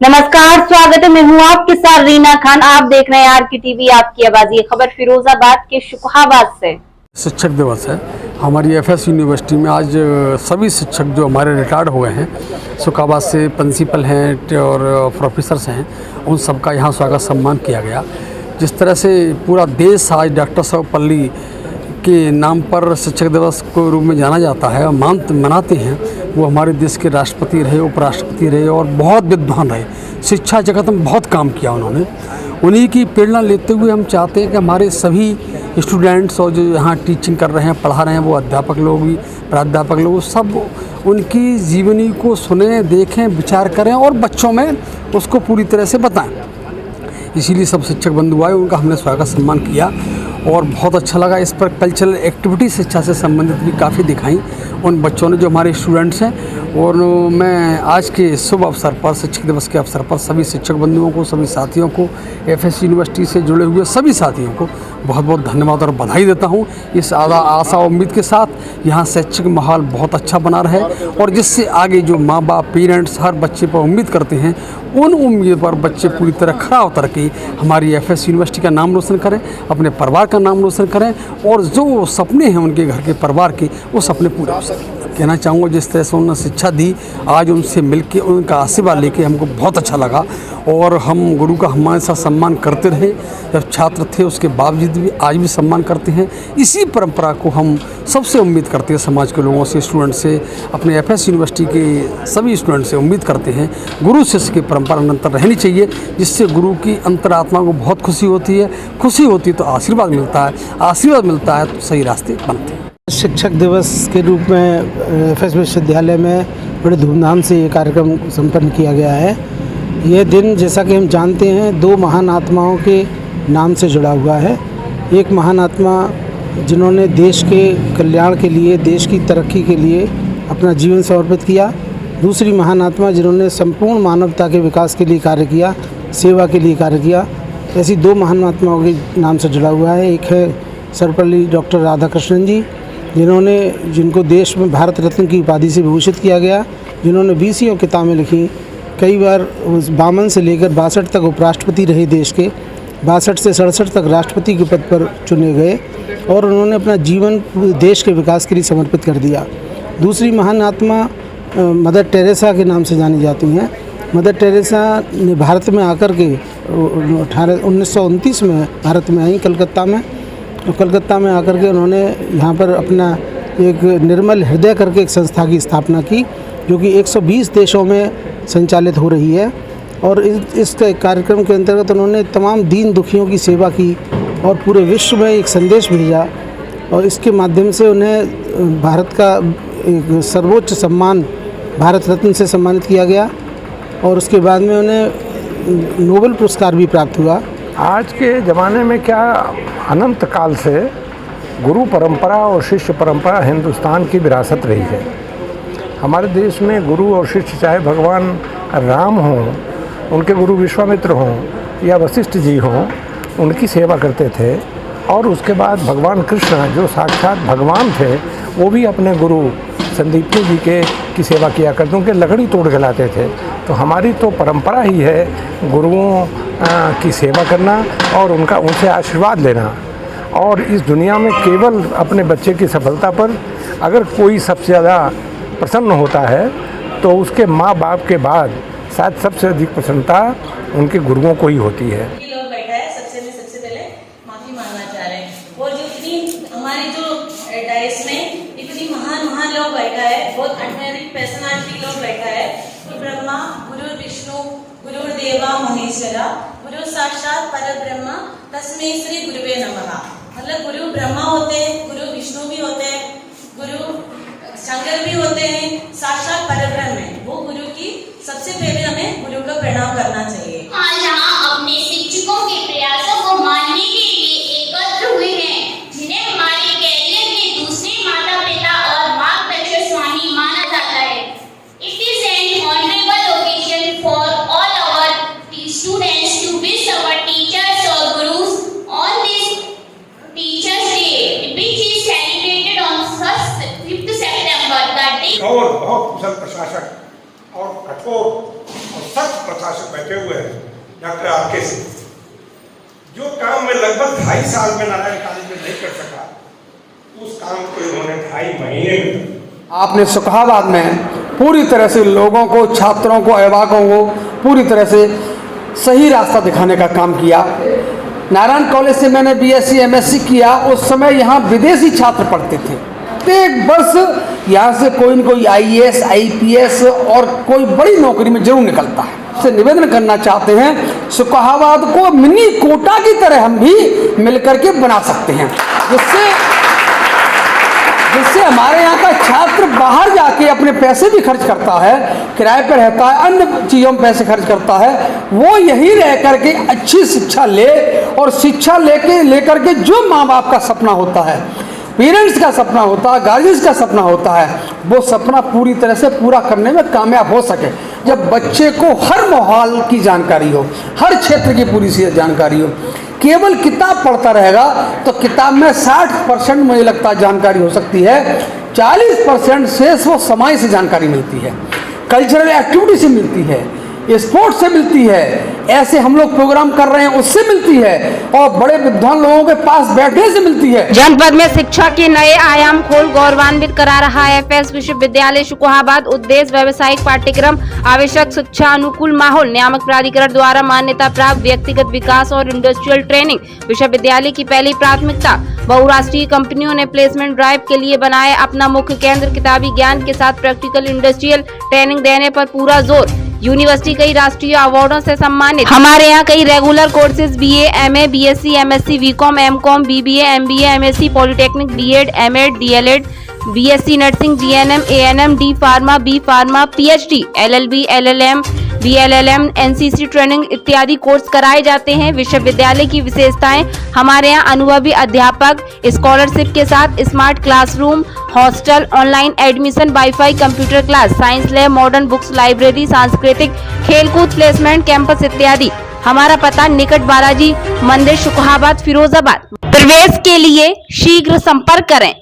नमस्कार, स्वागत है। मैं हूँ आपके साथ रीना खान। आप देख रहे हैं आर की टीवी, आपकी आवाज। ये खबर फिरोजाबाद के शुकहाबाद से। शिक्षक दिवस है हमारी एफएस यूनिवर्सिटी में। आज सभी शिक्षक जो हमारे रिटायर्ड हुए हैं, शुकहाबाद से प्रिंसिपल हैं और प्रोफेसर्स हैं, उन सबका यहाँ स्वागत सम्मान किया गया। जिस तरह से पूरा देश आज डॉक्टर सर्वपल्ली के नाम पर शिक्षक दिवस को रूप में जाना जाता है और मनाते हैं, वो हमारे देश के राष्ट्रपति रहे, उपराष्ट्रपति रहे और बहुत विद्वान रहे। शिक्षा जगत में बहुत काम किया उन्होंने। उन्हीं की प्रेरणा लेते हुए हम चाहते हैं कि हमारे सभी स्टूडेंट्स और जो यहाँ टीचिंग कर रहे हैं, पढ़ा रहे हैं, वो अध्यापक लोग भी, प्राध्यापक लोग, सब उनकी जीवनी को सुने, देखें, विचार करें और बच्चों में उसको पूरी तरह से बताएं। इसीलिए सब शिक्षक बंधु आए, उनका हमने स्वागत सम्मान किया और बहुत अच्छा लगा। इस पर कल्चरल एक्टिविटी शिक्षा से संबंधित भी काफ़ी दिखाई उन बच्चों ने जो हमारे स्टूडेंट्स हैं। और मैं आज के शुभ अवसर पर, शिक्षक दिवस के अवसर पर, सभी शिक्षक बंधुओं को, सभी साथियों को, एफएस यूनिवर्सिटी से जुड़े हुए सभी साथियों को बहुत बहुत धन्यवाद और बधाई देता हूँ। इस आशा और उम्मीद के साथ यहाँ शैक्षिक माहौल बहुत अच्छा बना रहे और जिससे आगे जो माँ बाप, पेरेंट्स हर बच्चे पर उम्मीद करते हैं, उन उम्मीद पर बच्चे पूरी तरह खरा उतर के हमारी एफएस यूनिवर्सिटी का नाम रोशन करें, अपने परिवार का नाम रोशन करें और जो सपने हैं उनके घर के परिवार के, वो सपने पूरे हो सकें। कहना चाहूँगा जिस तरह से उन्होंने शिक्षा दी, आज उनसे मिलके, उनका आशीर्वाद लेके हमको बहुत अच्छा लगा और हम गुरु का हमेशा सम्मान करते रहे। जब छात्र थे उसके बावजूद भी आज भी सम्मान करते हैं। इसी परंपरा को हम सबसे उम्मीद करते हैं, समाज के लोगों से, स्टूडेंट से, अपने एफएस यूनिवर्सिटी के सभी स्टूडेंट से उम्मीद करते हैं गुरु शिष्य की परंपरा निरंतर रहनी चाहिए, जिससे गुरु की अंतरात्मा को बहुत खुशी होती है। खुशी होती है तो आशीर्वाद मिलता है, आशीर्वाद मिलता है तो सही रास्ते बनते हैं। शिक्षक दिवस के रूप में एफएस विश्वविद्यालय में बड़े धूमधाम से ये कार्यक्रम संपन्न किया गया है। ये दिन, जैसा कि हम जानते हैं, दो महान आत्माओं के नाम से जुड़ा हुआ है। एक महान आत्मा जिन्होंने देश के कल्याण के लिए, देश की तरक्की के लिए अपना जीवन समर्पित किया। दूसरी महान आत्मा जिन्होंने संपूर्ण मानवता के विकास के लिए कार्य किया, सेवा के लिए कार्य किया। ऐसी दो महान आत्माओं के नाम से जुड़ा हुआ है। एक है सर्वपल्ली डॉक्टर राधाकृष्णन जी, जिनको देश में भारत रत्न की उपाधि से विभूषित किया गया, जिन्होंने 20 किताबें लिखी। कई बार 52 से लेकर 62 तक उपराष्ट्रपति रहे देश के, 62 से 67 तक राष्ट्रपति के पद पर चुने गए और उन्होंने अपना जीवन देश के विकास के लिए समर्पित कर दिया। दूसरी महान आत्मा मदर टेरेसा के नाम से जानी जाती हैं। मदर टेरेसा ने भारत में आकर के 1929 में भारत में आई, कलकत्ता में आकर के उन्होंने यहाँ पर अपना एक निर्मल हृदय करके एक संस्था की स्थापना की, जो कि 120 देशों में संचालित हो रही है। और इस कार्यक्रम के अंतर्गत उन्होंने तमाम दीन दुखियों की सेवा की और पूरे विश्व में एक संदेश भेजा और इसके माध्यम से उन्हें भारत का एक सर्वोच्च सम्मान भारत रत्न से सम्मानित किया गया और उसके बाद में उन्हें नोबेल पुरस्कार भी प्राप्त हुआ। आज के ज़माने में क्या अनंत काल से गुरु परंपरा और शिष्य परंपरा हिंदुस्तान की विरासत रही है। हमारे देश में गुरु और शिष्य, चाहे भगवान राम हों, उनके गुरु विश्वामित्र हों या वशिष्ठ जी हों, उनकी सेवा करते थे। और उसके बाद भगवान कृष्ण, जो साक्षात भगवान थे, वो भी अपने गुरु संदीपनी जी की सेवा किया करते, उनके लकड़ी तोड़ के लाते थे। तो हमारी तो परंपरा ही है गुरुओं की सेवा करना और उनसे आशीर्वाद लेना। और इस दुनिया में केवल अपने बच्चे की सफलता पर अगर कोई सबसे ज़्यादा प्रसन्न होता है तो उसके माँ बाप के बाद शायद सबसे अधिक प्रसन्नता उनके गुरुओं को ही होती है। लोग बैठा है, सबसे पहले माफी मांगना चाह रहे हैं। और जो इतनी हमारी जो डाइस में इतनी महान लोग बैठा है, बहुत अनमेरिड पर्सनालिटी लोग बैठा है। गुरु ब्रह्मा, गुरु विष्णु, गुरु देवा महेश्वरा, गुरु साक्षात परब्रह्म, तस्मै श्री गुरुवे नमः। मतलब गुरु ब्रह्मा होते हैं, गुरु विष्णु भी होते हैं, गुरु शंकर भी होते हैं, साक्षात परब्रह्म है वो गुरु की। सबसे पहले हमें गुरु का प्रणाम करना चाहिए। आज यहाँ अपने शिक्षकों के प्रयासों को मानने के लिए एकत्र हुए हैं, जिन्हें हमारे कैरियर के दूसरे माता पिता और मार्गदर्शक स्वामी माना जाता है। It is an honourable occasion for all our students to wish our teachers और gurus on this teachers day, which is celebrated on 5th September। और बहुत कुशल प्रशासक और कठोर और सख्त प्रशासक बैठे हुए हैं डॉक्टर आर.के. सिंह, जो काम मैं लगभग 2.5 साल में नारायण कॉलेज में नहीं कर सका, उस काम को इन्होंने 2.5 महीने में। आपने सुखाबाद में पूरी तरह से लोगों को, छात्रों को, अभिभावकों को पूरी तरह से सही रास्ता दिखाने का काम किया। नारायण कॉलेज से मैंने बीएससी एमएससी किया, उस समय यहाँ विदेशी छात्र पढ़ते थे। प्रत्येक वर्ष यहाँ से कोई न कोई आईएएस, आईपीएस और कोई बड़ी नौकरी में जरूर निकलता है। से निवेदन करना चाहते हैं, सुखाबाद को मिनी कोटा की तरह हम भी मिलकर के बना सकते हैं, जिससे हमारे यहाँ का छात्र बाहर जाके अपने पैसे भी खर्च करता है, किराए पर रहता है, अन्य चीज़ों में पैसे खर्च करता है, वो यहीं रह करके अच्छी शिक्षा ले और शिक्षा लेकर के जो माँ बाप का सपना होता है, पेरेंट्स का सपना होता है, गार्जियंस का सपना होता है, वो सपना पूरी तरह से पूरा करने में कामयाब हो सके। जब बच्चे को हर माहौल की जानकारी हो, हर क्षेत्र की पूरी सी जानकारी हो, केवल किताब पढ़ता रहेगा तो किताब में 60% मुझे लगता है जानकारी हो सकती है, 40% से वो समाज से जानकारी मिलती है, कल्चरल एक्टिविटी से मिलती है, स्पोर्ट्स से मिलती है, ऐसे हम लोग प्रोग्राम कर रहे हैं उससे मिलती है, और बड़े विद्वान लोगों के पास बैठने से मिलती है। जनपद में शिक्षा के नए आयाम खोल गौरवान्वित करा रहा है एफएस विश्वविद्यालय शुकुहाबाद। उद्देश्य व्यावसायिक पाठ्यक्रम, आवश्यक शिक्षा अनुकूल माहौल, नियामक प्राधिकरण द्वारा मान्यता प्राप्त व्यक्तिगत विकास और इंडस्ट्रियल ट्रेनिंग। विश्वविद्यालय की पहली प्राथमिकता, बहुराष्ट्रीय कंपनियों ने प्लेसमेंट ड्राइव के लिए बनाए अपना मुख्य केंद्र, किताबी ज्ञान के साथ प्रैक्टिकल इंडस्ट्रियल ट्रेनिंग देने पर पूरा जोर। यूनिवर्सिटी कई राष्ट्रीय अवार्डों से सम्मानित। हमारे यहाँ कई regular courses BA, MA, BSc, MSc, BCom, MCom, BBA, MBA, MSc, polytechnic, BEd, MEd, DElEd, BSc nursing, GNM, ANM, D pharma, B pharma, PhD, LLB, LLM, BLLM, NCC training इत्यादि कोर्स कराए जाते हैं। विश्वविद्यालय की विशेषताएं, हमारे यहाँ अनुभवी अध्यापक, स्कॉलरशिप के साथ smart classroom, hostel, online admission, wifi, computer class, science lab, modern books, library, सांस्कृतिक, खेलकूद, प्लेसमेंट कैंपस इत्यादि। हमारा पता निकट बालाजी मंदिर, शुकुहाबाद, फिरोजाबाद। प्रवेश के लिए शीघ्र संपर्क करें।